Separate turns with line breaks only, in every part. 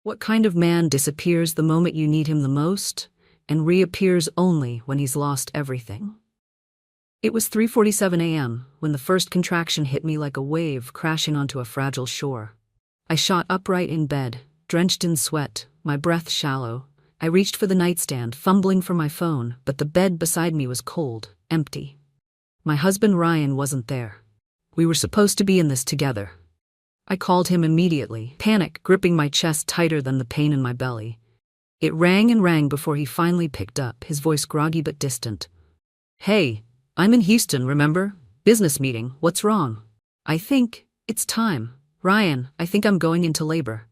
What kind of man disappears the moment you need him the most and reappears only when he's lost everything? It was 3:47 a.m. when the first contraction hit me like a wave crashing onto a fragile shore. I shot upright in bed, drenched in sweat, my breath shallow. I reached for the nightstand, fumbling for my phone, but the bed beside me was cold, empty. My husband Ryan wasn't there. We were supposed to be in this together. I called him immediately, panic gripping my chest tighter than the pain in my belly. It rang and rang before he finally picked up, his voice groggy but distant. "Hey, I'm in Houston, remember? Business meeting, what's wrong?" "I think it's time. Ryan, I think I'm going into labor."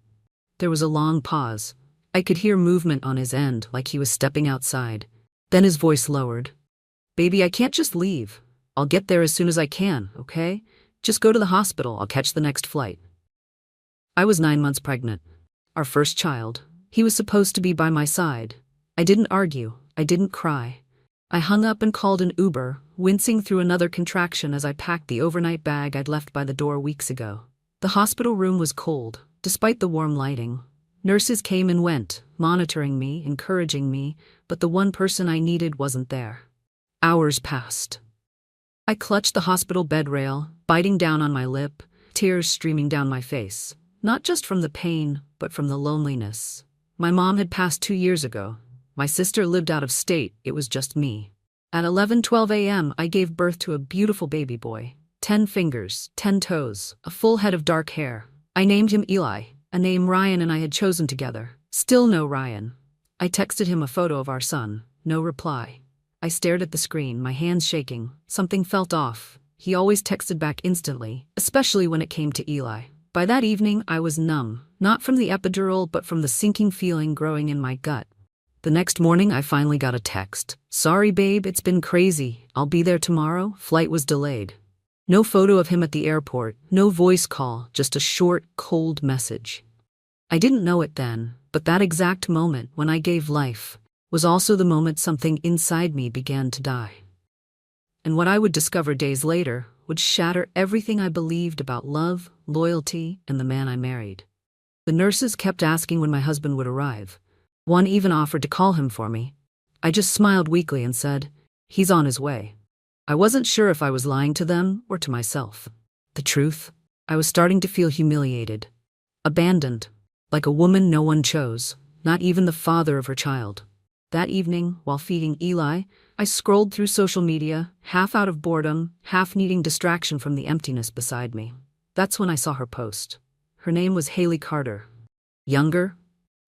There was a long pause. I could hear movement on his end, like he was stepping outside. Then his voice lowered. "Baby, I can't just leave. I'll get there as soon as I can, okay? Just go to the hospital, I'll catch the next flight." I was 9 months pregnant. Our first child. He was supposed to be by my side. I didn't argue. I didn't cry. I hung up and called an Uber, wincing through another contraction as I packed the overnight bag I'd left by the door weeks ago. The hospital room was cold, despite the warm lighting. Nurses came and went, monitoring me, encouraging me, but the one person I needed wasn't there. Hours passed. I clutched the hospital bed rail, biting down on my lip, tears streaming down my face. Not just from the pain, but from the loneliness. My mom had passed 2 years ago. My sister lived out of state, it was just me. At 11:12 a.m. I gave birth to a beautiful baby boy. 10 fingers, 10 toes, a full head of dark hair. I named him Eli, a name Ryan and I had chosen together. Still no Ryan. I texted him a photo of our son. No reply. I stared at the screen, my hands shaking. Something felt off. He always texted back instantly, especially when it came to Eli. By that evening, I was numb, not from the epidural but from the sinking feeling growing in my gut. The next morning, I finally got a text. "Sorry, babe, it's been crazy. I'll be there tomorrow. Flight was delayed." No photo of him at the airport, no voice call, just a short, cold message. I didn't know it then, but that exact moment when I gave life was also the moment something inside me began to die. And what I would discover days later would shatter everything I believed about love, loyalty, and the man I married. The nurses kept asking when my husband would arrive. One even offered to call him for me. I just smiled weakly and said, "He's on his way." I wasn't sure if I was lying to them or to myself. The truth, I was starting to feel humiliated. Abandoned. Like a woman no one chose, not even the father of her child. That evening, while feeding Eli, I scrolled through social media, half out of boredom, half needing distraction from the emptiness beside me. That's when I saw her post. Her name was Haley Carter. Younger,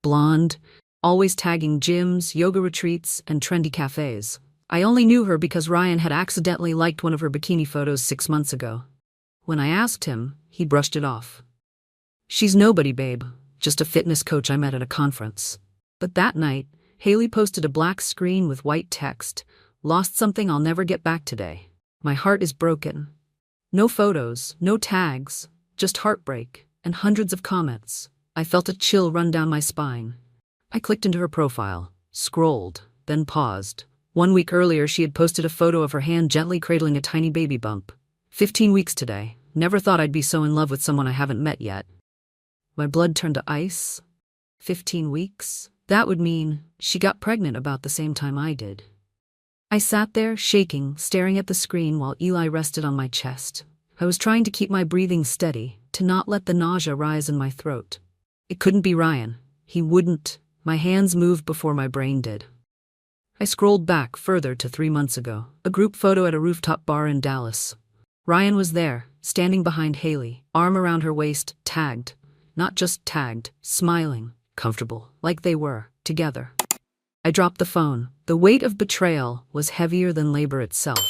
blonde, always tagging gyms, yoga retreats, and trendy cafes. I only knew her because Ryan had accidentally liked one of her bikini photos 6 months ago. When I asked him, he brushed it off. "She's nobody, babe, just a fitness coach I met at a conference." But that night, Haley posted a black screen with white text, "Lost something I'll never get back today. My heart is broken." No photos, no tags, just heartbreak, and hundreds of comments. I felt a chill run down my spine. I clicked into her profile, scrolled, then paused. 1 week earlier, she had posted a photo of her hand gently cradling a tiny baby bump. 15 weeks today. Never thought I'd be so in love with someone I haven't met yet. My blood turned to ice. 15 weeks? That would mean she got pregnant about the same time I did. I sat there, shaking, staring at the screen while Eli rested on my chest. I was trying to keep my breathing steady, to not let the nausea rise in my throat. It couldn't be Ryan. He wouldn't. My hands moved before my brain did. I scrolled back further to 3 months ago, a group photo at a rooftop bar in Dallas. Ryan was there, standing behind Haley, arm around her waist, tagged. Not just tagged, smiling, comfortable, like they were, together. I dropped the phone. The weight of betrayal was heavier than labor itself.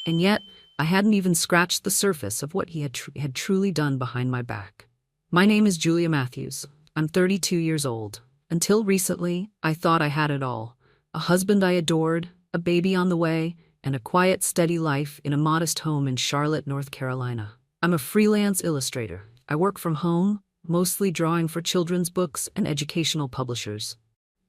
And yet, I hadn't even scratched the surface of what he had truly done behind my back. My name is Julia Matthews. I'm 32 years old. Until recently, I thought I had it all. A husband I adored, a baby on the way, and a quiet, steady life in a modest home in Charlotte, North Carolina. I'm a freelance illustrator. I work from home, mostly drawing for children's books and educational publishers.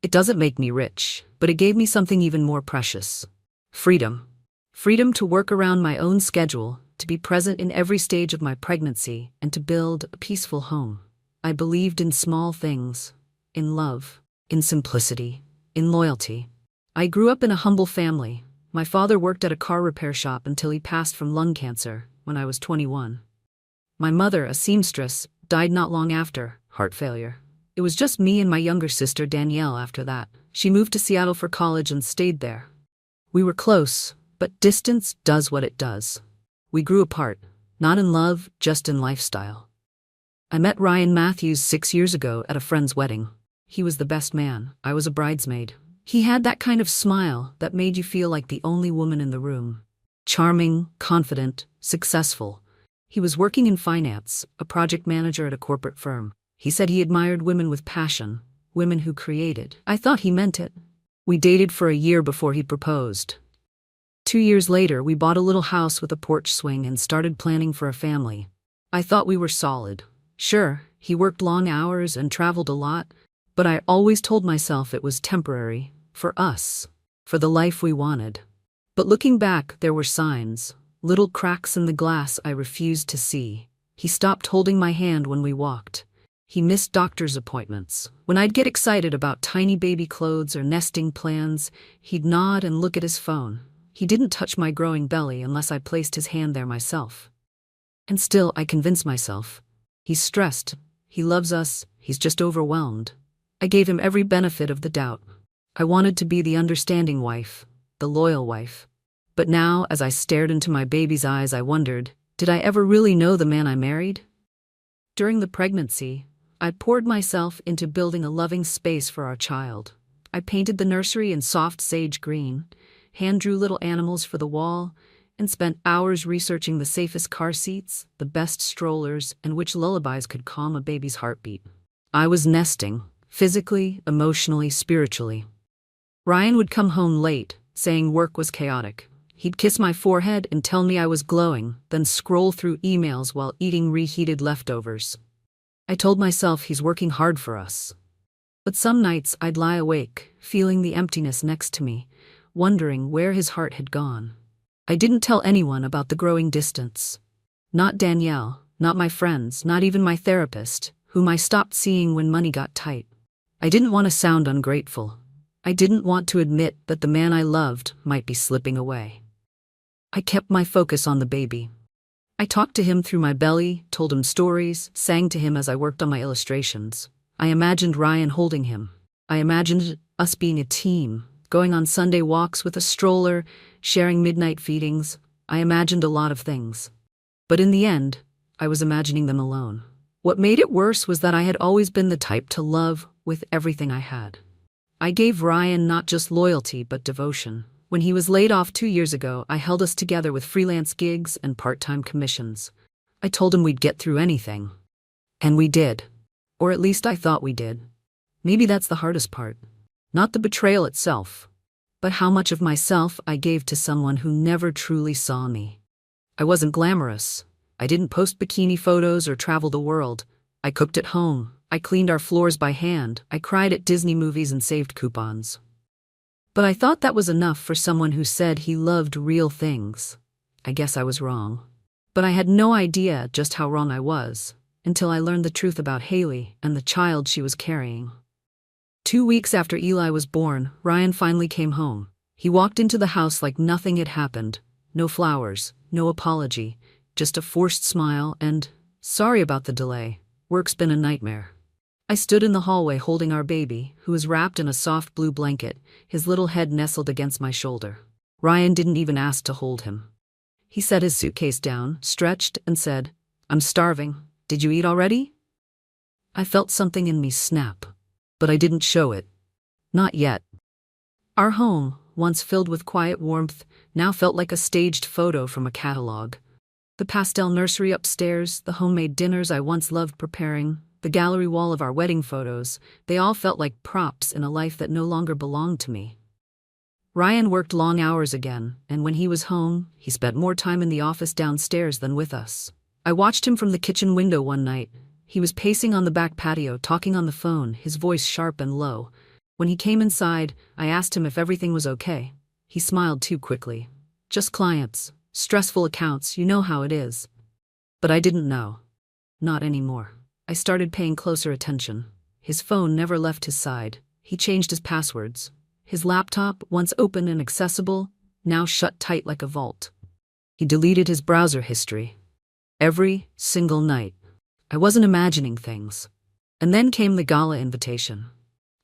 It doesn't make me rich, but it gave me something even more precious. Freedom. Freedom to work around my own schedule, to be present in every stage of my pregnancy, and to build a peaceful home. I believed in small things. in love, in simplicity, in loyalty. I grew up in a humble family. My father worked at a car repair shop until he passed from lung cancer when I was 21. My mother, a seamstress, died not long after, heart failure. It was just me and my younger sister Danielle after that. She moved to Seattle for college and stayed there. We were close, but distance does what it does. We grew apart, not in love, just in lifestyle. I met Ryan Matthews 6 years ago at a friend's wedding. He was the best man. I was a bridesmaid. He had that kind of smile that made you feel like the only woman in the room. Charming, confident, successful. He was working in finance, a project manager at a corporate firm. He said he admired women with passion, women who created. I thought he meant it. We dated for a year before he proposed. 2 years later, we bought a little house with a porch swing and started planning for a family. I thought we were solid. Sure, he worked long hours and traveled a lot, but I always told myself it was temporary, for us, for the life we wanted. But looking back, there were signs, little cracks in the glass I refused to see. He stopped holding my hand when we walked. He missed doctor's appointments. When I'd get excited about tiny baby clothes or nesting plans, he'd nod and look at his phone. He didn't touch my growing belly unless I placed his hand there myself. And still, I convinced myself. He's stressed. He loves us. He's just overwhelmed. I gave him every benefit of the doubt. I wanted to be the understanding wife, the loyal wife. But now, as I stared into my baby's eyes, I wondered, did I ever really know the man I married? During the pregnancy, I poured myself into building a loving space for our child. I painted the nursery in soft sage green, hand-drew little animals for the wall, and spent hours researching the safest car seats, the best strollers, and which lullabies could calm a baby's heartbeat. I was nesting, physically, emotionally, spiritually. Ryan would come home late, saying work was chaotic. He'd kiss my forehead and tell me I was glowing, then scroll through emails while eating reheated leftovers. I told myself he's working hard for us. But some nights I'd lie awake, feeling the emptiness next to me, wondering where his heart had gone. I didn't tell anyone about the growing distance. Not Danielle, not my friends, not even my therapist, whom I stopped seeing when money got tight. I didn't want to sound ungrateful. I didn't want to admit that the man I loved might be slipping away. I kept my focus on the baby. I talked to him through my belly, told him stories, sang to him as I worked on my illustrations. I imagined Ryan holding him. I imagined us being a team, going on Sunday walks with a stroller, sharing midnight feedings. I imagined a lot of things. But in the end, I was imagining them alone. What made it worse was that I had always been the type to love with everything I had. I gave Ryan not just loyalty but devotion. When he was laid off 2 years ago, I held us together with freelance gigs and part-time commissions. I told him we'd get through anything. And we did. Or at least I thought we did. Maybe that's the hardest part. Not the betrayal itself, but how much of myself I gave to someone who never truly saw me. I wasn't glamorous. I didn't post bikini photos or travel the world. I cooked at home. I cleaned our floors by hand. I cried at Disney movies and saved coupons. But I thought that was enough for someone who said he loved real things. I guess I was wrong. But I had no idea just how wrong I was, until I learned the truth about Haley and the child she was carrying. 2 weeks after Eli was born, Ryan finally came home. He walked into the house like nothing had happened. No flowers, no apology, just a forced smile and, "Sorry about the delay. Work's been a nightmare." I stood in the hallway holding our baby, who was wrapped in a soft blue blanket, his little head nestled against my shoulder. Ryan didn't even ask to hold him. He set his suitcase down, stretched, and said, "I'm starving. Did you eat already?" I felt something in me snap. But I didn't show it. Not yet. Our home, once filled with quiet warmth, now felt like a staged photo from a catalog. The pastel nursery upstairs, the homemade dinners I once loved preparing, the gallery wall of our wedding photos, they all felt like props in a life that no longer belonged to me. Ryan worked long hours again, and when he was home, he spent more time in the office downstairs than with us. I watched him from the kitchen window one night. He was pacing on the back patio, talking on the phone, his voice sharp and low. When he came inside, I asked him if everything was okay. He smiled too quickly. "Just clients. Stressful accounts, you know how it is." But I didn't know. Not anymore. I started paying closer attention. His phone never left his side. He changed his passwords. His laptop, once open and accessible, now shut tight like a vault. He deleted his browser history. Every single night. I wasn't imagining things. And then came the gala invitation.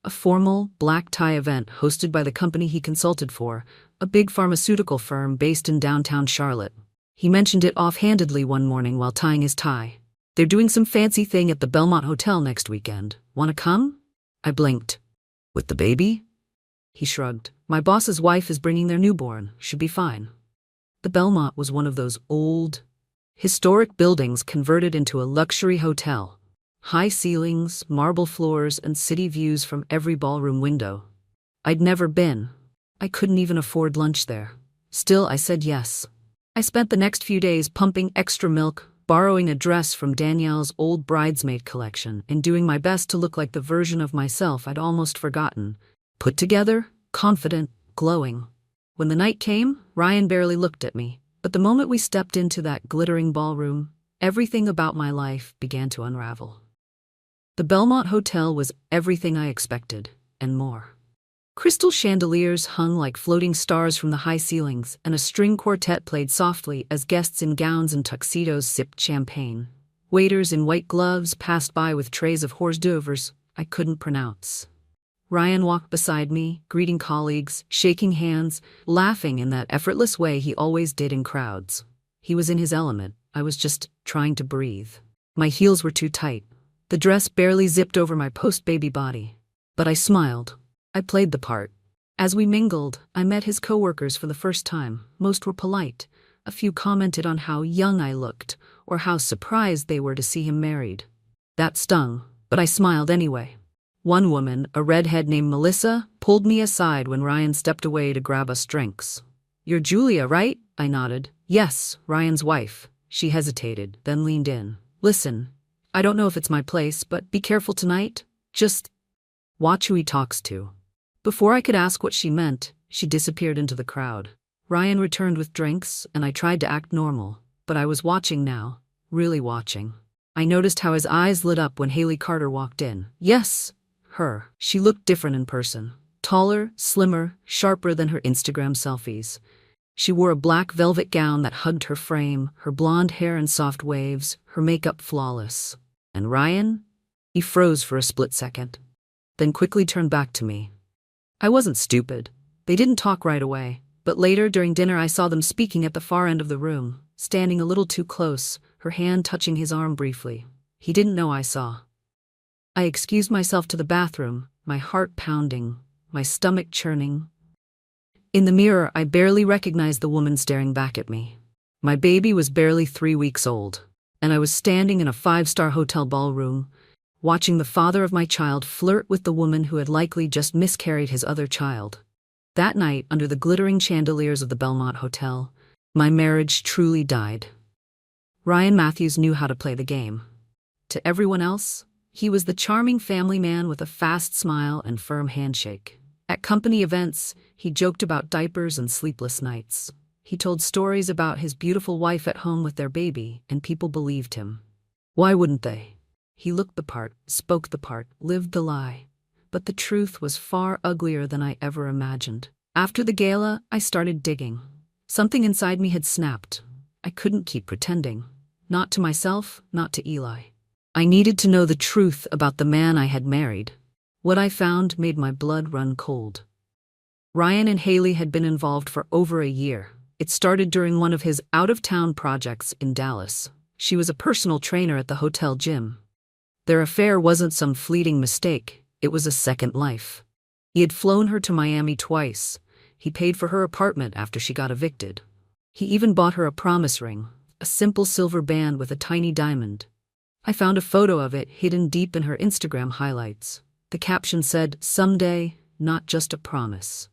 A formal, black-tie event hosted by the company he consulted for, a big pharmaceutical firm based in downtown Charlotte. He mentioned it offhandedly one morning while tying his tie. "They're doing some fancy thing at the Belmont Hotel next weekend. Wanna come?" I blinked. "With the baby?" He shrugged. "My boss's wife is bringing their newborn. Should be fine." The Belmont was one of those old, historic buildings converted into a luxury hotel. High ceilings, marble floors, and city views from every ballroom window. I'd never been. I couldn't even afford lunch there. Still, I said yes. I spent the next few days pumping extra milk, borrowing a dress from Danielle's old bridesmaid collection, and doing my best to look like the version of myself I'd almost forgotten. Put together, confident, glowing. When the night came, Ryan barely looked at me. But the moment we stepped into that glittering ballroom, everything about my life began to unravel. The Belmont Hotel was everything I expected, and more. Crystal chandeliers hung like floating stars from the high ceilings, and a string quartet played softly as guests in gowns and tuxedos sipped champagne. Waiters in white gloves passed by with trays of hors d'oeuvres I couldn't pronounce. Ryan walked beside me, greeting colleagues, shaking hands, laughing in that effortless way he always did in crowds. He was in his element. I was just trying to breathe. My heels were too tight. The dress barely zipped over my post-baby body. But I smiled. I played the part. As we mingled, I met his coworkers for the first time. Most were polite. A few commented on how young I looked, or how surprised they were to see him married. That stung, but I smiled anyway. One woman, a redhead named Melissa, pulled me aside when Ryan stepped away to grab us drinks. "You're Julia, right?" I nodded. "Yes, Ryan's wife." She hesitated, then leaned in. "Listen, I don't know if it's my place, but be careful tonight. Just watch who he talks to." Before I could ask what she meant, she disappeared into the crowd. Ryan returned with drinks, and I tried to act normal, but I was watching now, really watching. I noticed how his eyes lit up when Haley Carter walked in. Yes, her. She looked different in person. Taller, slimmer, sharper than her Instagram selfies. She wore a black velvet gown that hugged her frame, her blonde hair in soft waves, her makeup flawless. And Ryan? He froze for a split second, then quickly turned back to me. I wasn't stupid. They didn't talk right away, but later during dinner I saw them speaking at the far end of the room, standing a little too close, her hand touching his arm briefly. He didn't know I saw. I excused myself to the bathroom, my heart pounding, my stomach churning. In the mirror, I barely recognized the woman staring back at me. My baby was barely 3 weeks old, and I was standing in a 5-star hotel ballroom, watching the father of my child flirt with the woman who had likely just miscarried his other child. That night, under the glittering chandeliers of the Belmont Hotel, my marriage truly died. Ryan Matthews knew how to play the game. To everyone else, he was the charming family man with a fast smile and firm handshake. At company events, he joked about diapers and sleepless nights. He told stories about his beautiful wife at home with their baby, and people believed him. Why wouldn't they? He looked the part, spoke the part, lived the lie. But the truth was far uglier than I ever imagined. After the gala, I started digging. Something inside me had snapped. I couldn't keep pretending. Not to myself, not to Eli. I needed to know the truth about the man I had married. What I found made my blood run cold. Ryan and Haley had been involved for over a year. It started during one of his out-of-town projects in Dallas. She was a personal trainer at the hotel gym. Their affair wasn't some fleeting mistake, it was a second life. He had flown her to Miami twice. He paid for her apartment after she got evicted. He even bought her a promise ring, a simple silver band with a tiny diamond. I found a photo of it hidden deep in her Instagram highlights. The caption said, "Someday, not just a promise."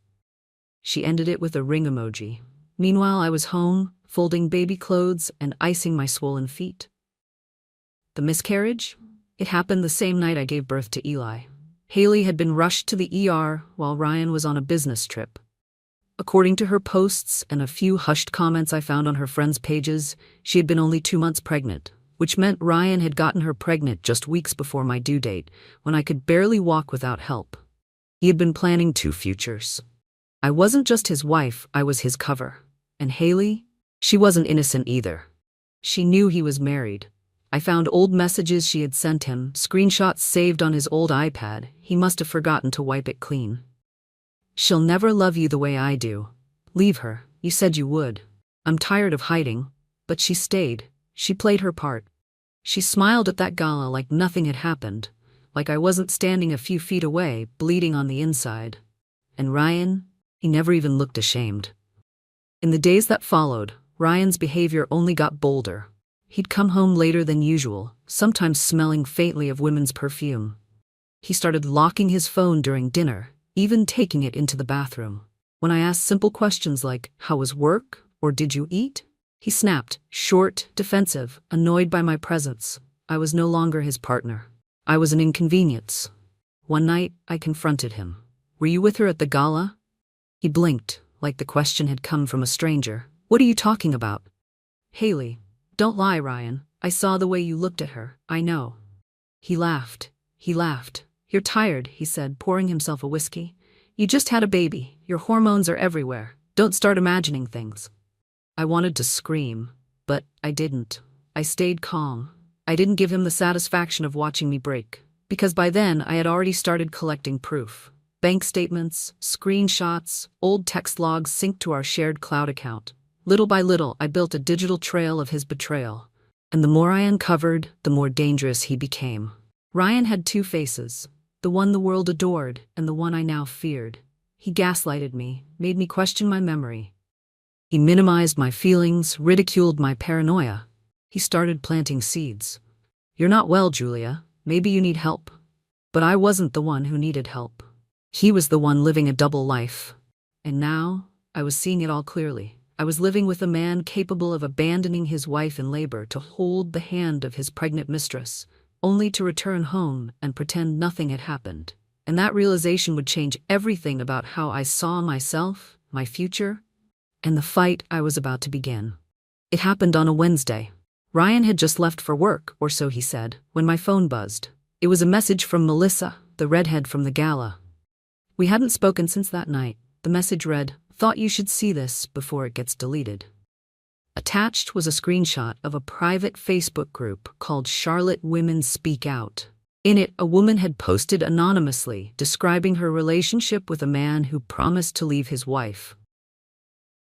She ended it with a ring emoji. Meanwhile, I was home, folding baby clothes and icing my swollen feet. The miscarriage? It happened the same night I gave birth to Eli. Haley had been rushed to the ER while Ryan was on a business trip. According to her posts and a few hushed comments I found on her friends' pages, she had been only 2 months pregnant. which meant Ryan had gotten her pregnant just weeks before my due date, when I could barely walk without help. He had been planning 2 futures. I wasn't just his wife, I was his cover. And Haley? She wasn't innocent either. She knew he was married. I found old messages she had sent him, screenshots saved on his old iPad. He must have forgotten to wipe it clean. "She'll never love you the way I do. Leave her, you said you would. I'm tired of hiding." But she stayed. She played her part. She smiled at that gala like nothing had happened, like I wasn't standing a few feet away, bleeding on the inside. And Ryan? He never even looked ashamed. In the days that followed, Ryan's behavior only got bolder. He'd come home later than usual, sometimes smelling faintly of women's perfume. He started locking his phone during dinner, even taking it into the bathroom. When I asked simple questions like, "How was work?" or "Did you eat?" he snapped, short, defensive, annoyed by my presence. I was no longer his partner. I was an inconvenience. One night, I confronted him. "Were you with her at the gala?" He blinked, like the question had come from a stranger. "What are you talking about?" "Haley. Don't lie, Ryan. I saw the way you looked at her. I know." He laughed. "You're tired," he said, pouring himself a whiskey. "You just had a baby. Your hormones are everywhere. Don't start imagining things." I wanted to scream, but I didn't. I stayed calm. I didn't give him the satisfaction of watching me break, because by then I had already started collecting proof. Bank statements, screenshots, old text logs synced to our shared cloud account. Little by little, I built a digital trail of his betrayal. And the more I uncovered, the more dangerous he became. Ryan had 2 faces, the one the world adored and the one I now feared. He gaslighted me, made me question my memory. He minimized my feelings, ridiculed my paranoia. He started planting seeds. "You're not well, Julia. Maybe you need help." But I wasn't the one who needed help. He was the one living a double life. And now, I was seeing it all clearly. I was living with a man capable of abandoning his wife in labor to hold the hand of his pregnant mistress, only to return home and pretend nothing had happened. And that realization would change everything about how I saw myself, my future, and the fight I was about to begin. It happened on a Wednesday. Ryan had just left for work, or so he said, when my phone buzzed. It was a message from Melissa, the redhead from the gala. We hadn't spoken since that night. The message read, "Thought you should see this before it gets deleted." Attached was a screenshot of a private Facebook group called Charlotte Women Speak Out. In it, a woman had posted anonymously, describing her relationship with a man who promised to leave his wife,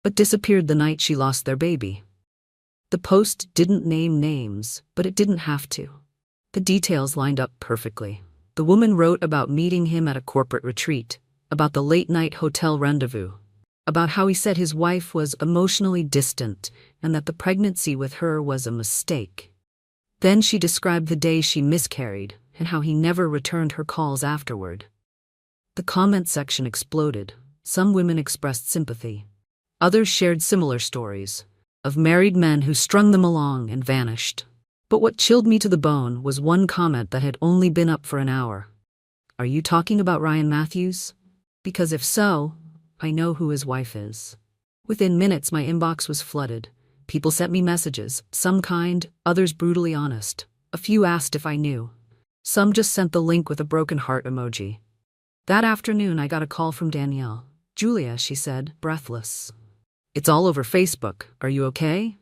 but disappeared the night she lost their baby. The post didn't name names, but it didn't have to. The details lined up perfectly. The woman wrote about meeting him at a corporate retreat, about the late-night hotel rendezvous, about how he said his wife was emotionally distant and that the pregnancy with her was a mistake. Then she described the day she miscarried and how he never returned her calls afterward. The comment section exploded. Some women expressed sympathy. Others shared similar stories of married men who strung them along and vanished. But what chilled me to the bone was one comment that had only been up for an hour. "Are you talking about Ryan Matthews? Because if so, I know who his wife is." Within minutes, my inbox was flooded. People sent me messages, some kind, others brutally honest. A few asked if I knew. Some just sent the link with a broken heart emoji. That afternoon, I got a call from Danielle. "Julia," she said, breathless. "It's all over Facebook. Are you okay?"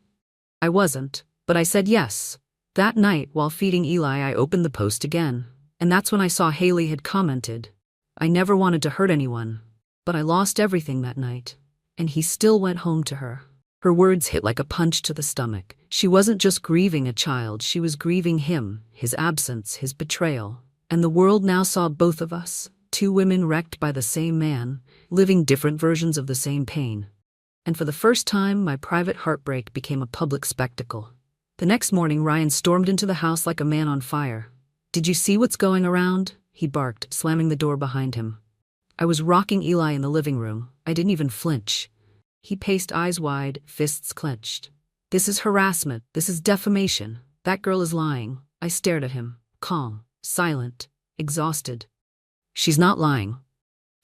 I wasn't, but I said yes. That night, while feeding Eli, I opened the post again, and that's when I saw Haley had commented. "I never wanted to hurt anyone, but I lost everything that night." And he still went home to her. Her words hit like a punch to the stomach. She wasn't just grieving a child, she was grieving him, his absence, his betrayal. And the world now saw both of us, 2 women wrecked by the same man, living different versions of the same pain. And for the first time, my private heartbreak became a public spectacle. The next morning, Ryan stormed into the house like a man on fire. "Did you see what's going around?" he barked, slamming the door behind him. I was rocking Eli in the living room. I didn't even flinch. He paced, eyes wide, fists clenched. "This is harassment. This is defamation. That girl is lying." I stared at him, calm, silent, exhausted. "She's not lying,"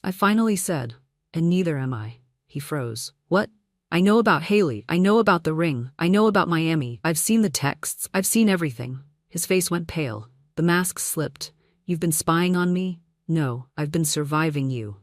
I finally said. "And neither am I." He froze. "What?" I know about Haley, I know about the ring, I know about Miami, I've seen the texts, I've seen everything. His face went pale. The mask slipped. You've been spying on me? No, I've been surviving you.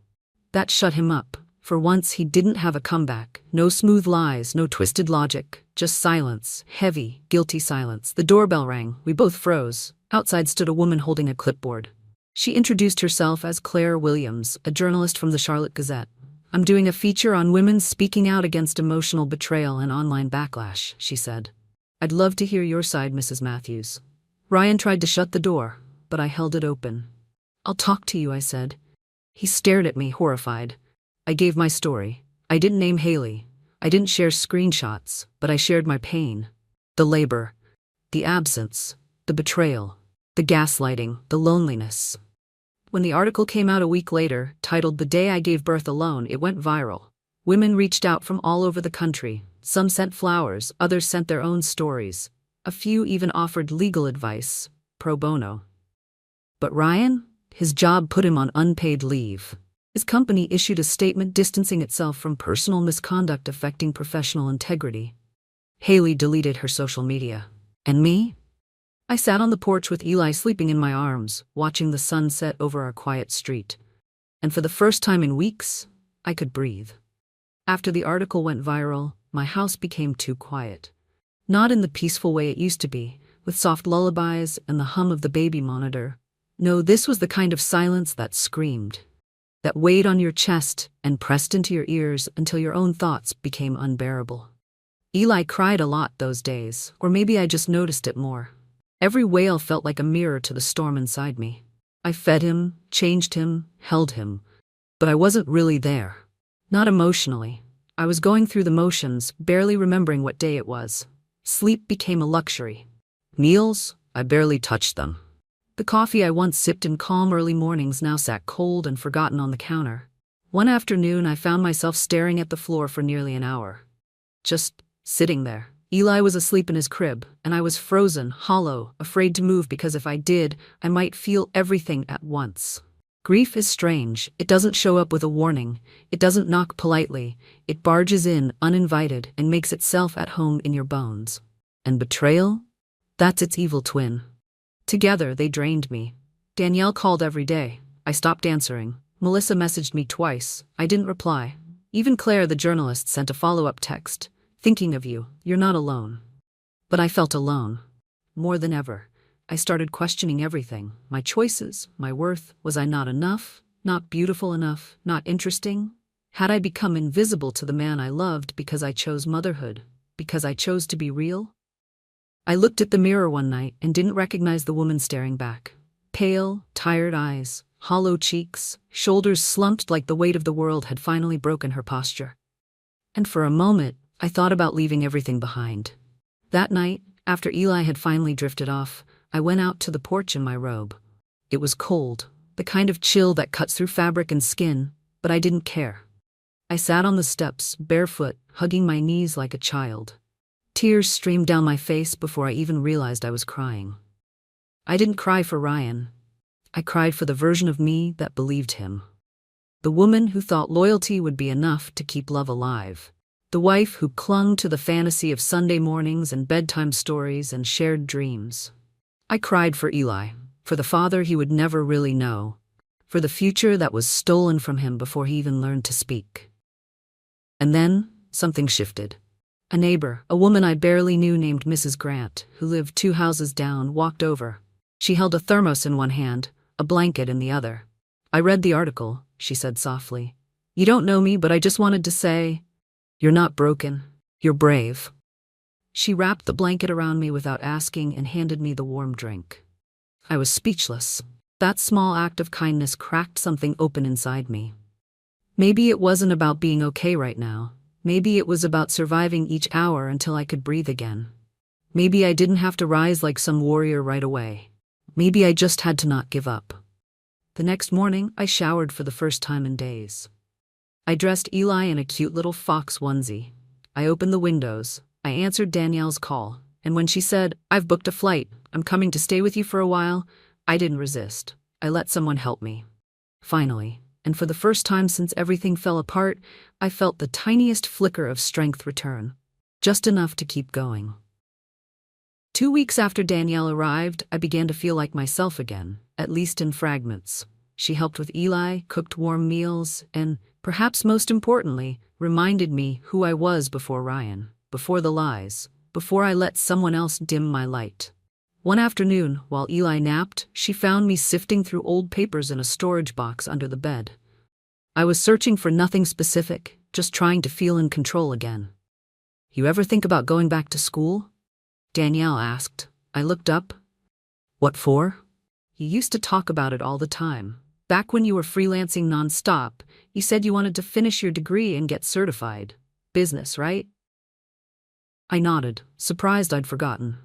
That shut him up. For once he didn't have a comeback. No smooth lies, no twisted logic. Just silence. Heavy, guilty silence. The doorbell rang. We both froze. Outside stood a woman holding a clipboard. She introduced herself as Claire Williams, a journalist from the Charlotte Gazette. I'm doing a feature on women speaking out against emotional betrayal and online backlash, she said. I'd love to hear your side, Mrs. Matthews. Ryan tried to shut the door, but I held it open. I'll talk to you, I said. He stared at me, horrified. I gave my story. I didn't name Haley. I didn't share screenshots, but I shared my pain. The labor, the absence, the betrayal, the gaslighting, the loneliness. When the article came out a week later, titled "The Day I Gave Birth Alone," it went viral. Women reached out from all over the country. Some sent flowers, others sent their own stories. A few even offered legal advice, pro bono. But Ryan? His job put him on unpaid leave. His company issued a statement distancing itself from personal misconduct affecting professional integrity. Haley deleted her social media. And me? I sat on the porch with Eli sleeping in my arms, watching the sun set over our quiet street. And for the first time in weeks, I could breathe. After the article went viral, my house became too quiet. Not in the peaceful way it used to be, with soft lullabies and the hum of the baby monitor. No, this was the kind of silence that screamed, that weighed on your chest and pressed into your ears until your own thoughts became unbearable. Eli cried a lot those days, or maybe I just noticed it more. Every wail felt like a mirror to the storm inside me. I fed him, changed him, held him, but I wasn't really there. Not emotionally. I was going through the motions, barely remembering what day it was. Sleep became a luxury. Meals? I barely touched them. The coffee I once sipped in calm early mornings now sat cold and forgotten on the counter. One afternoon I found myself staring at the floor for nearly an hour. Just sitting there. Eli was asleep in his crib, and I was frozen, hollow, afraid to move because if I did, I might feel everything at once. Grief is strange. It doesn't show up with a warning. It doesn't knock politely. It barges in, uninvited, and makes itself at home in your bones. And betrayal? That's its evil twin. Together, they drained me. Danielle called every day. I stopped answering. Melissa messaged me twice. I didn't reply. Even Claire, the journalist, sent a follow-up text. Thinking of you, you're not alone. But I felt alone. More than ever. I started questioning everything. My choices, my worth. Was I not enough? Not beautiful enough? Not interesting? Had I become invisible to the man I loved because I chose motherhood? Because I chose to be real? I looked at the mirror one night and didn't recognize the woman staring back. Pale, tired eyes, hollow cheeks, shoulders slumped like the weight of the world had finally broken her posture. And for a moment, I thought about leaving everything behind. That night, after Eli had finally drifted off, I went out to the porch in my robe. It was cold, the kind of chill that cuts through fabric and skin, but I didn't care. I sat on the steps, barefoot, hugging my knees like a child. Tears streamed down my face before I even realized I was crying. I didn't cry for Ryan. I cried for the version of me that believed him. The woman who thought loyalty would be enough to keep love alive. The wife who clung to the fantasy of Sunday mornings and bedtime stories and shared dreams. I cried for Eli, for the father he would never really know, for the future that was stolen from him before he even learned to speak. And then, something shifted. A neighbor, a woman I barely knew named Mrs. Grant, who lived 2 houses down, walked over. She held a thermos in one hand, a blanket in the other. I read the article, she said softly. You don't know me, but I just wanted to say, you're not broken. You're brave. She wrapped the blanket around me without asking and handed me the warm drink. I was speechless. That small act of kindness cracked something open inside me. Maybe it wasn't about being okay right now. Maybe it was about surviving each hour until I could breathe again. Maybe I didn't have to rise like some warrior right away. Maybe I just had to not give up. The next morning, I showered for the first time in days. I dressed Eli in a cute little fox onesie. I opened the windows. I answered Danielle's call, and when she said, I've booked a flight, I'm coming to stay with you for a while, I didn't resist. I let someone help me. Finally. and for the first time since everything fell apart, I felt the tiniest flicker of strength return. Just enough to keep going. 2 weeks after Danielle arrived, I began to feel like myself again, at least in fragments. She helped with Eli, cooked warm meals, and, perhaps most importantly, reminded me who I was before Ryan, before the lies, before I let someone else dim my light. One afternoon, while Eli napped, she found me sifting through old papers in a storage box under the bed. I was searching for nothing specific, just trying to feel in control again. "You ever think about going back to school?" Danielle asked. I looked up. "What for?" "You used to talk about it all the time. Back when you were freelancing nonstop, you said you wanted to finish your degree and get certified. Business, right?" I nodded, surprised I'd forgotten.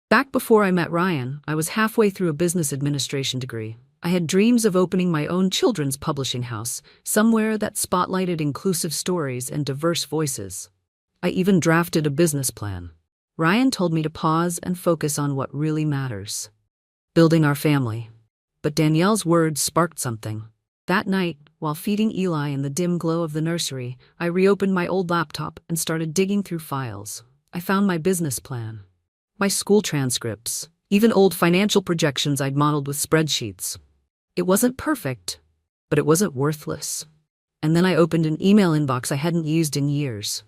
Back before I met Ryan, I was halfway through a business administration degree. I had dreams of opening my own children's publishing house, somewhere that spotlighted inclusive stories and diverse voices. I even drafted a business plan. Ryan told me to pause and focus on what really matters. Building our family. But Danielle's words sparked something. That night, while feeding Eli in the dim glow of the nursery, I reopened my old laptop and started digging through files. I found my business plan. My school transcripts, even old financial projections I'd modeled with spreadsheets. It wasn't perfect, but it wasn't worthless. And then I opened an email inbox I hadn't used in years.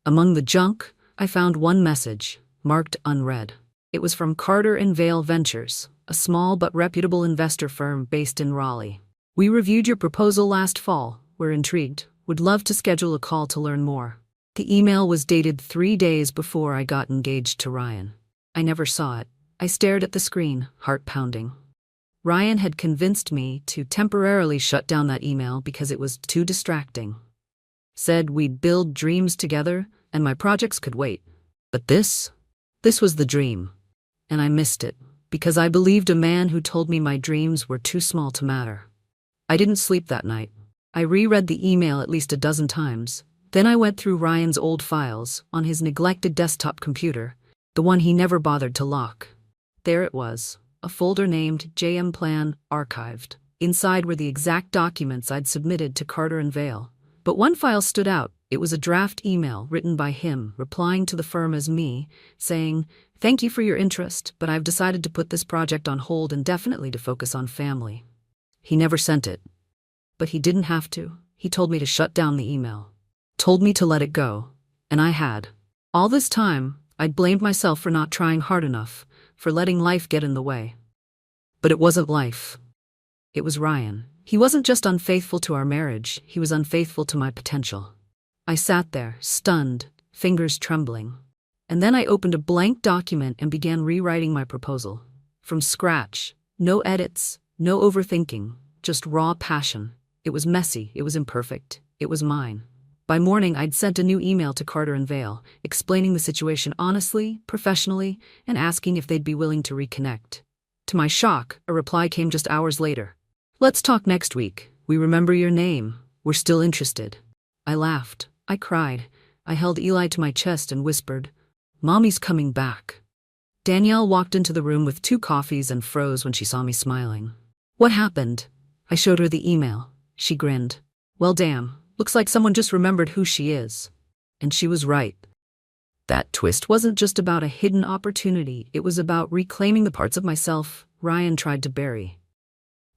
Among the junk, I found one message, marked unread. It was from Carter & Vale Ventures, a small but reputable investor firm based in Raleigh. "We reviewed your proposal last fall. We're intrigued. Would love to schedule a call to learn more." The email was dated 3 days before I got engaged to Ryan. I never saw it. I stared at the screen, heart pounding. Ryan had convinced me to temporarily shut down that email because it was too distracting. Said we'd build dreams together and my projects could wait. But this was the dream. And I missed it because I believed a man who told me my dreams were too small to matter. I didn't sleep that night. I reread the email at least a dozen times. Then I went through Ryan's old files on his neglected desktop computer, the one he never bothered to lock. There it was, a folder named JM Plan Archived. Inside were the exact documents I'd submitted to Carter & Vale. But one file stood out. It was a draft email written by him, replying to the firm as me, saying, "Thank you for your interest, but I've decided to put this project on hold indefinitely to focus on family." He never sent it. But he didn't have to. He told me to shut down the email. Told me to let it go. And I had. All this time, I'd blamed myself for not trying hard enough, for letting life get in the way. But it wasn't life. It was Ryan. He wasn't just unfaithful to our marriage, he was unfaithful to my potential. I sat there, stunned, fingers trembling. And then I opened a blank document and began rewriting my proposal. From scratch. No edits, no overthinking, just raw passion. It was messy, it was imperfect, it was mine. By morning, I'd sent a new email to Carter & Vale, explaining the situation honestly, professionally, and asking if they'd be willing to reconnect. To my shock, a reply came just hours later. "Let's talk next week. We remember your name. We're still interested." I laughed. I cried. I held Eli to my chest and whispered, "Mommy's coming back." Danielle walked into the room with 2 coffees and froze when she saw me smiling. "What happened?" I showed her the email. She grinned. "Well, damn. Looks like someone just remembered who she is." And she was right. That twist wasn't just about a hidden opportunity, it was about reclaiming the parts of myself Ryan tried to bury.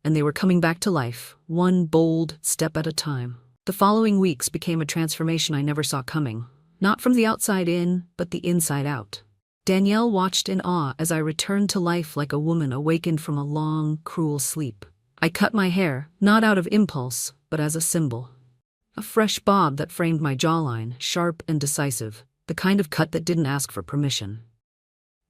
And they were coming back to life, one bold step at a time. The following weeks became a transformation I never saw coming, not from the outside in, but the inside out. Danielle watched in awe as I returned to life like a woman awakened from a long, cruel sleep. I cut my hair, not out of impulse, but as a symbol. A fresh bob that framed my jawline, sharp and decisive, the kind of cut that didn't ask for permission.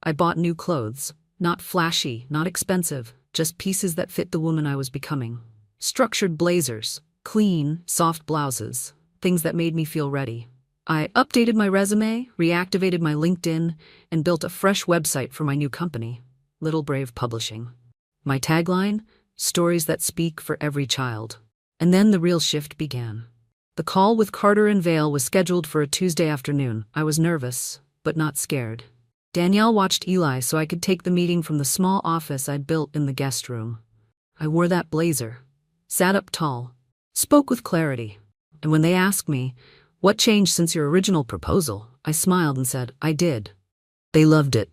I bought new clothes, not flashy, not expensive, just pieces that fit the woman I was becoming. Structured blazers, clean, soft blouses, things that made me feel ready. I updated my resume, reactivated my LinkedIn, and built a fresh website for my new company, Little Brave Publishing. My tagline? Stories that speak for every child. And then the real shift began. The call with Carter & Vale was scheduled for a Tuesday afternoon. I was nervous, but not scared. Danielle watched Eli so I could take the meeting from the small office I'd built in the guest room. I wore that blazer, sat up tall, spoke with clarity. And when they asked me, "What changed since your original proposal?" I smiled and said, "I did." They loved it.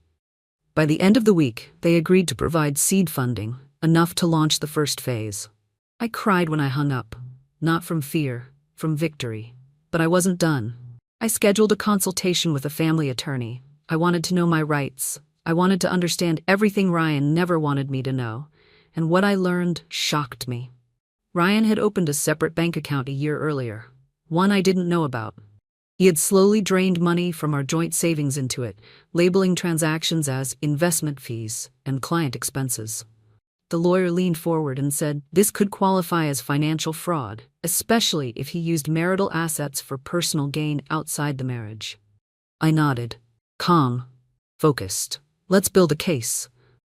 By the end of the week, they agreed to provide seed funding, enough to launch the first phase. I cried when I hung up, not from fear, from victory. But I wasn't done. I scheduled a consultation with a family attorney. I wanted to know my rights. I wanted to understand everything Ryan never wanted me to know. And what I learned shocked me. Ryan had opened a separate bank account a year earlier, one I didn't know about. He had slowly drained money from our joint savings into it, labeling transactions as investment fees and client expenses. The lawyer leaned forward and said this could qualify as financial fraud, especially if he used marital assets for personal gain outside the marriage. I nodded, calm, focused. Let's build a case.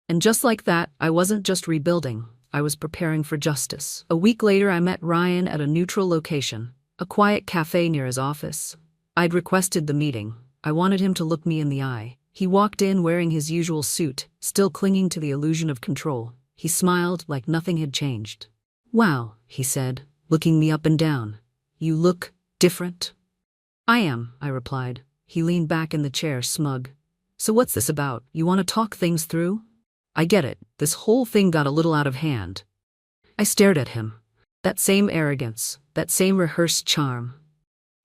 And just like that, I wasn't just rebuilding, I was preparing for justice. A week later, I met Ryan at a neutral location, a quiet cafe near his office. I'd requested the meeting. I wanted him to look me in the eye. He walked in wearing his usual suit, still clinging to the illusion of control. He smiled like nothing had changed. "Wow," he said, looking me up and down. "You look different." "I am," I replied. He leaned back in the chair, smug. "So what's this about? You want to talk things through?" "I get it. This whole thing got a little out of hand." I stared at him. That same arrogance, that same rehearsed charm.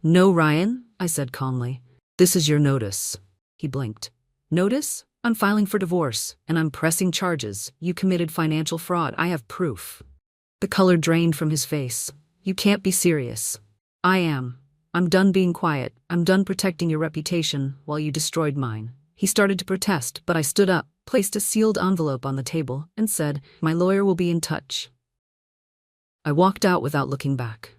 "No, Ryan," I said calmly. "This is your notice." He blinked. "Notice? I'm filing for divorce, and I'm pressing charges. You committed financial fraud. I have proof." The color drained from his face. "You can't be serious." "I am. I'm done being quiet. I'm done protecting your reputation while you destroyed mine." He started to protest, but I stood up, placed a sealed envelope on the table, and said, "My lawyer will be in touch." I walked out without looking back.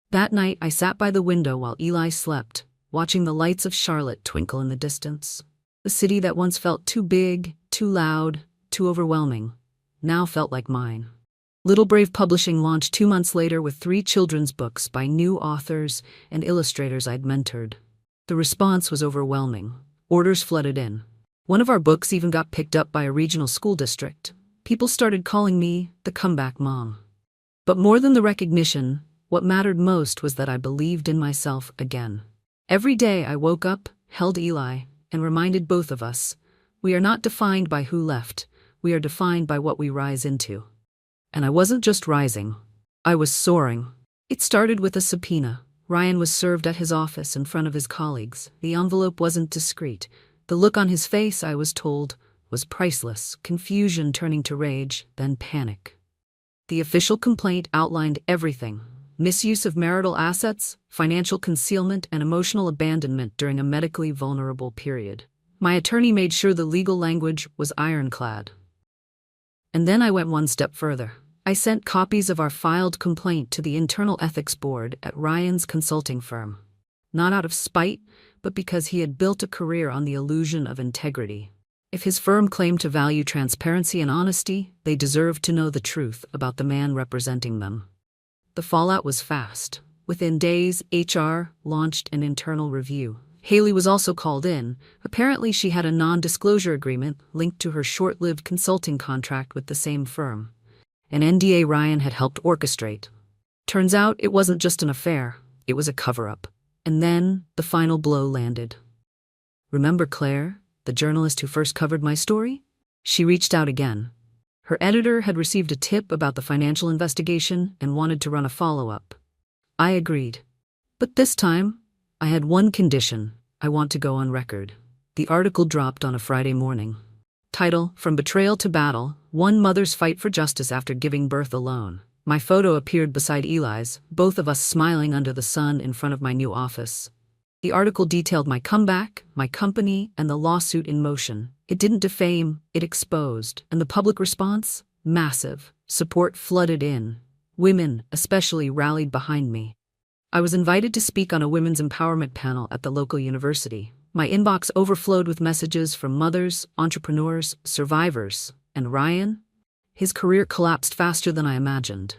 That night, I sat by the window while Eli slept, watching the lights of Charlotte twinkle in the distance. The city that once felt too big, too loud, too overwhelming, now felt like mine. Little Brave Publishing launched 2 months later with 3 children's books by new authors and illustrators I'd mentored. The response was overwhelming. Orders flooded in. One of our books even got picked up by a regional school district. People started calling me the comeback mom. But more than the recognition, what mattered most was that I believed in myself again. Every day I woke up, held Eli, and reminded both of us, we are not defined by who left, we are defined by what we rise into. And I wasn't just rising, I was soaring. It started with a subpoena. Ryan was served at his office in front of his colleagues. The envelope wasn't discreet. The look on his face, I was told, was priceless, confusion turning to rage, then panic. The official complaint outlined everything: misuse of marital assets, financial concealment, and emotional abandonment during a medically vulnerable period. My attorney made sure the legal language was ironclad. And then I went one step further. I sent copies of our filed complaint to the Internal Ethics Board at Ryan's consulting firm. Not out of spite, but because he had built a career on the illusion of integrity. If his firm claimed to value transparency and honesty, they deserved to know the truth about the man representing them. The fallout was fast. Within days, HR launched an internal review. Haley was also called in. Apparently, she had a non-disclosure agreement linked to her short-lived consulting contract with the same firm. An NDA Ryan had helped orchestrate. Turns out it wasn't just an affair, it was a cover-up. And then the final blow landed. Remember Claire, the journalist who first covered my story? She reached out again. Her editor had received a tip about the financial investigation and wanted to run a follow-up. I agreed. But this time, I had one condition: I want to go on record. The article dropped on a Friday morning. Title: From Betrayal to Battle, One Mother's Fight for Justice After Giving Birth Alone. My photo appeared beside Eli's, both of us smiling under the sun in front of my new office. The article detailed my comeback, my company, and the lawsuit in motion. It didn't defame, it exposed. And the public response? Massive. Support flooded in. Women, especially, rallied behind me. I was invited to speak on a women's empowerment panel at the local university. My inbox overflowed with messages from mothers, entrepreneurs, survivors. And Ryan? His career collapsed faster than I imagined.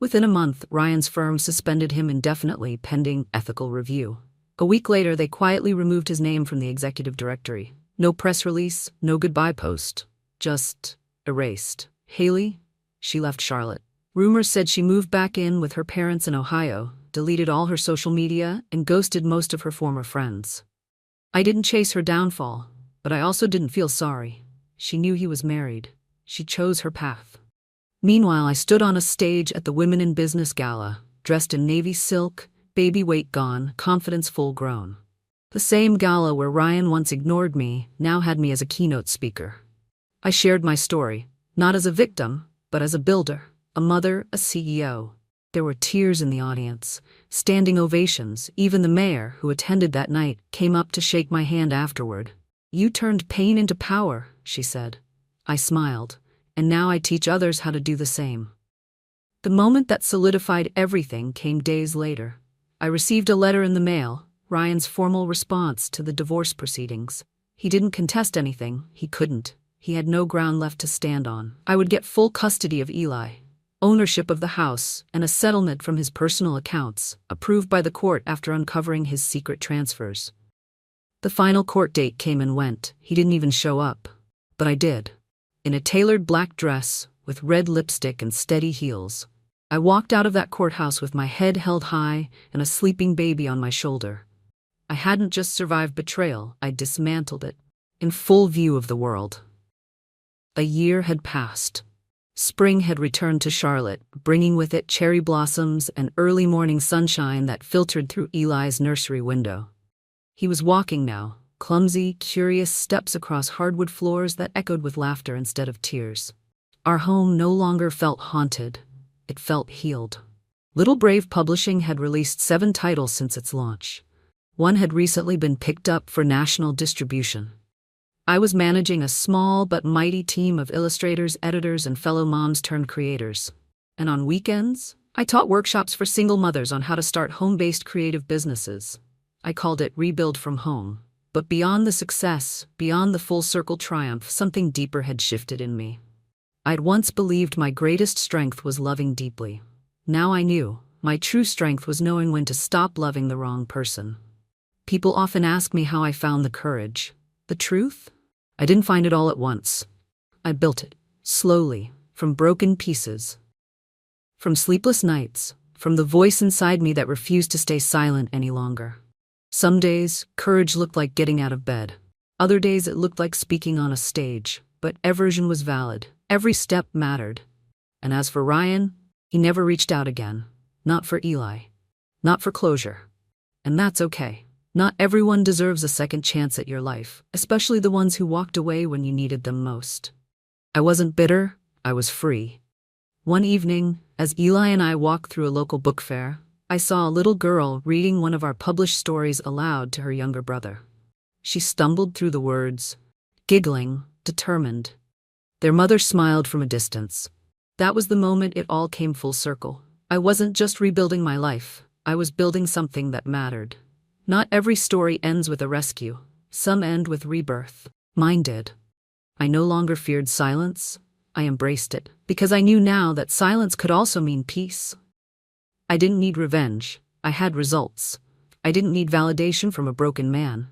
Within a month, Ryan's firm suspended him indefinitely pending ethical review. A week later, they quietly removed his name from the executive directory. No press release, no goodbye post. Just erased. Haley? She left Charlotte. Rumors said she moved back in with her parents in Ohio, deleted all her social media, and ghosted most of her former friends. I didn't chase her downfall, but I also didn't feel sorry. She knew he was married. She chose her path. Meanwhile, I stood on a stage at the Women in Business Gala, dressed in navy silk, baby weight gone, confidence full grown. The same gala where Ryan once ignored me now had me as a keynote speaker. I shared my story, not as a victim, but as a builder, a mother, a CEO. There were tears in the audience, standing ovations. Even the mayor, who attended that night, came up to shake my hand afterward. "You turned pain into power," she said. I smiled, and now I teach others how to do the same. The moment that solidified everything came days later. I received a letter in the mail, Ryan's formal response to the divorce proceedings. He didn't contest anything, he couldn't. He had no ground left to stand on. I would get full custody of Eli, ownership of the house, and a settlement from his personal accounts, approved by the court after uncovering his secret transfers. The final court date came and went. He didn't even show up. But I did. In a tailored black dress, with red lipstick and steady heels. I walked out of that courthouse with my head held high and a sleeping baby on my shoulder. I hadn't just survived betrayal, I dismantled it, in full view of the world. A year had passed. Spring had returned to Charlotte, bringing with it cherry blossoms and early morning sunshine that filtered through Eli's nursery window. He was walking now, clumsy, curious steps across hardwood floors that echoed with laughter instead of tears. Our home no longer felt haunted. It felt healed. Little Brave Publishing had released 7 titles since its launch. One had recently been picked up for national distribution. I was managing a small but mighty team of illustrators, editors, and fellow moms-turned-creators. And on weekends, I taught workshops for single mothers on how to start home-based creative businesses. I called it Rebuild from Home. But beyond the success, beyond the full-circle triumph, something deeper had shifted in me. I'd once believed my greatest strength was loving deeply. Now I knew my true strength was knowing when to stop loving the wrong person. People often ask me how I found the courage. The truth? I didn't find it all at once. I built it, slowly, from broken pieces. From sleepless nights, from the voice inside me that refused to stay silent any longer. Some days, courage looked like getting out of bed. Other days it looked like speaking on a stage, but every version was valid. Every step mattered. And as for Ryan, he never reached out again. Not for Eli. Not for closure. And that's okay. Not everyone deserves a second chance at your life, especially the ones who walked away when you needed them most. I wasn't bitter, I was free. One evening, as Eli and I walked through a local book fair, I saw a little girl reading one of our published stories aloud to her younger brother. She stumbled through the words, giggling, determined. Their mother smiled from a distance. That was the moment it all came full circle. I wasn't just rebuilding my life, I was building something that mattered. Not every story ends with a rescue. Some end with rebirth. Mine did. I no longer feared silence. I embraced it, because I knew now that silence could also mean peace. I didn't need revenge. I had results. I didn't need validation from a broken man.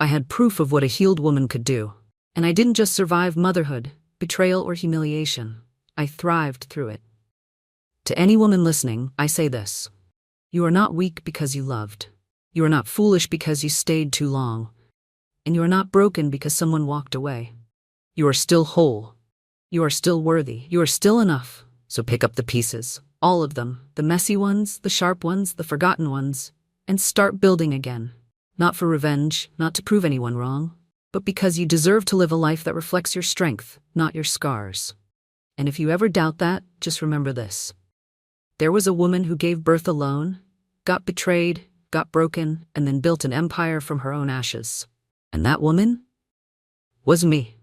I had proof of what a healed woman could do. And I didn't just survive motherhood, betrayal, or humiliation. I thrived through it. To any woman listening, I say this. You are not weak because you loved. You are not foolish because you stayed too long. And you are not broken because someone walked away. You are still whole. You are still worthy. You are still enough. So pick up the pieces. All of them. The messy ones, the sharp ones, the forgotten ones. And start building again. Not for revenge, not to prove anyone wrong, but because you deserve to live a life that reflects your strength, not your scars. And if you ever doubt that, just remember this. There was a woman who gave birth alone, got betrayed, got broken, and then built an empire from her own ashes. And that woman was me.